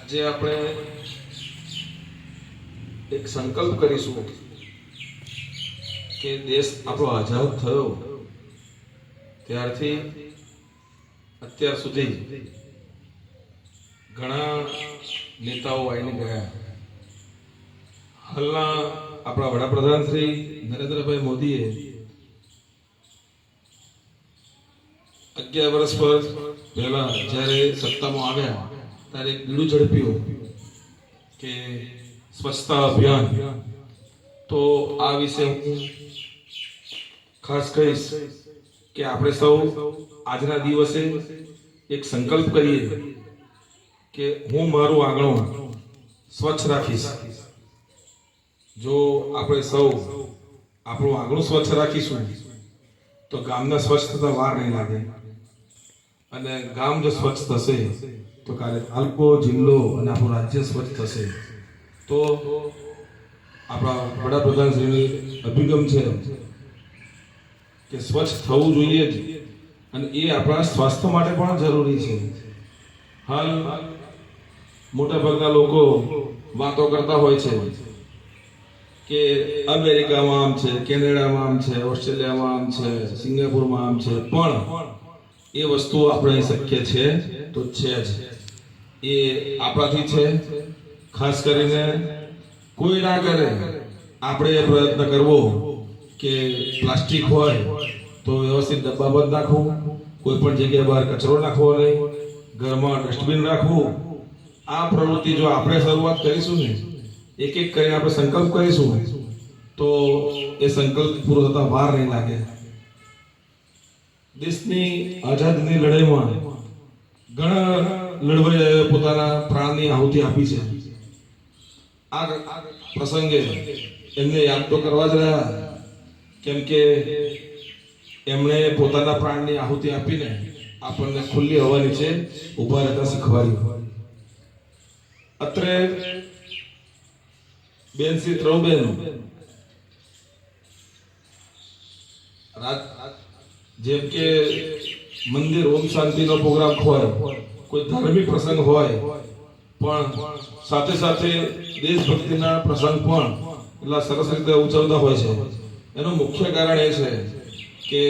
આજે આપણે એક સંકલ્પ કરીશું કે દેશ આપણો આઝાદ થયો ત્યારથી અત્યાર સુધી ઘણા નેતાઓ આવીને ગયા. હાલના આપણા વડાપ્રધાન શ્રી નરેન્દ્રભાઈ મોદીએ 11 વર્ષ પર પહેલા જ્યારે સત્તામાં આવ્યા ત્યારે એક બીડું ઝડપ્યું કે સ્વચ્છતા અભિયાન. તો આ વિશે હું ખાસ કહીશ કે આપણે સૌ આજના દિવસે એક સંકલ્પ કરીએ કે હું મારું આંગણું સ્વચ્છ રાખીશ. જો આપણે સૌ આપણું આંગણું સ્વચ્છ રાખીશું તો ગામના સ્વચ્છ થતા વાર નહીં લાગે, અને ગામ જો સ્વચ્છ થશે તો કાલે તાલુકો, જિલ્લો અને આપણું રાજ્ય સ્વચ્છ થશે. તો આપણા વડાપ્રધાનશ્રીની અભિગમ છે કે સ્વચ્છ થવું જોઈએ જ, અને એ આપણા સ્વાસ્થ્ય માટે પણ જરૂરી છે. હાલ મોટાભાગના લોકો વાતો કરતા હોય છે કે અમેરિકામાં આમ છે, કેનેડામાં આમ છે, ઓસ્ટ્રેલિયામાં આમ છે, સિંગાપુરમાં આમ છે, પણ એ વસ્તુ આપણે શક્ય છે તો છે જ. એ આપણાથી છે. ખાસ કરીને કોઈ ના કરે, આપણે એ પ્રયત્ન કરવો કે પ્લાસ્ટિક હોય તો વ્યવસ્થિત ડબ્બાબંધ નાખવું, કોઈ પણ જગ્યાએ બહાર કચરો નાખવો નહીં, ઘરમાં ડસ્ટબિન રાખવું. આ પ્રવૃત્તિ જો આપણે શરૂઆત કરીશું ને, એક એક કરીને આપણે સંકલ્પ કરીશું તો એ સંકલ્પ પૂરો થતા વાર નહીં લાગે. દેશની આઝાદીની લડાઈમાં ઘણા લડવૈયાઓએ પોતાના પ્રાણની આહુતિ આપી છે. આ પ્રસંગે એમને યાદ તો કરવા જ રહ્યા, કેમ કે એમણે પોતાના પ્રાણની આહુતિ આપીને આપણને ખુલ્લી હવા નીચે ઉભા રહેતા શીખવાડ્યું. અત્રે બેન શ્રી ત્રૌબેન જેમ કે મંદિર ઓમ શાંતિનો પ્રોગ્રામ હોય, કોઈ ધાર્મિક પ્રસંગ હોય, પણ સાથે સાથે દેશભક્તિના પ્રસંગ પણ એટલા સરસ રીતે ઉજવતા હોય છે. એનું મુખ્ય કારણ એ છે કે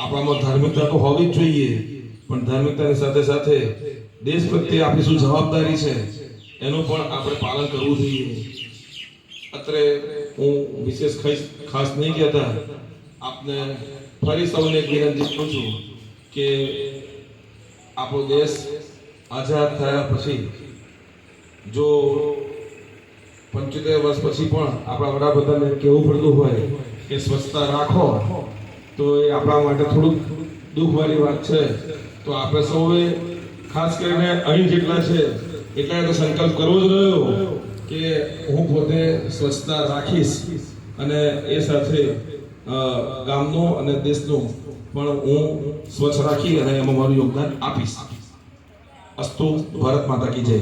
આપણામાં ધાર્મિકતા તો હોવી જ જોઈએ, પણ ધાર્મિકતાની સાથે સાથે દેશ પ્રત્યે આપણી શું જવાબદારી છે એનું પણ આપણે પાલન કરવું જોઈએ. અત્રે હું વિશેષ ખાસ નહીં કહેતા, આપને ફરી સૌને એક વિનંતી કરું છું કે આપણો દેશ આઝાદ થયા પછી જો 75 વર્ષ પછી પણ આપણા વડાપ્રધાનને કહેવું પડતું હોય કે સ્વચ્છતા રાખો, તો એ આપણા માટે થોડુંક દુઃખવાળી વાત છે. તો આપણે સૌએ ખાસ કરીને અહીં જેટલા છે એટલા તો સંકલ્પ કરવો જ રહ્યો કે હું પોતે સ્વચ્છતા રાખીશ, અને એ સાથે ગામનું અને દેશનું પણ હું સ્વચ્છ રાખી અને એમાં મારું યોગદાન આપીશ. અસ્તુ. ભારત માતા કી જય.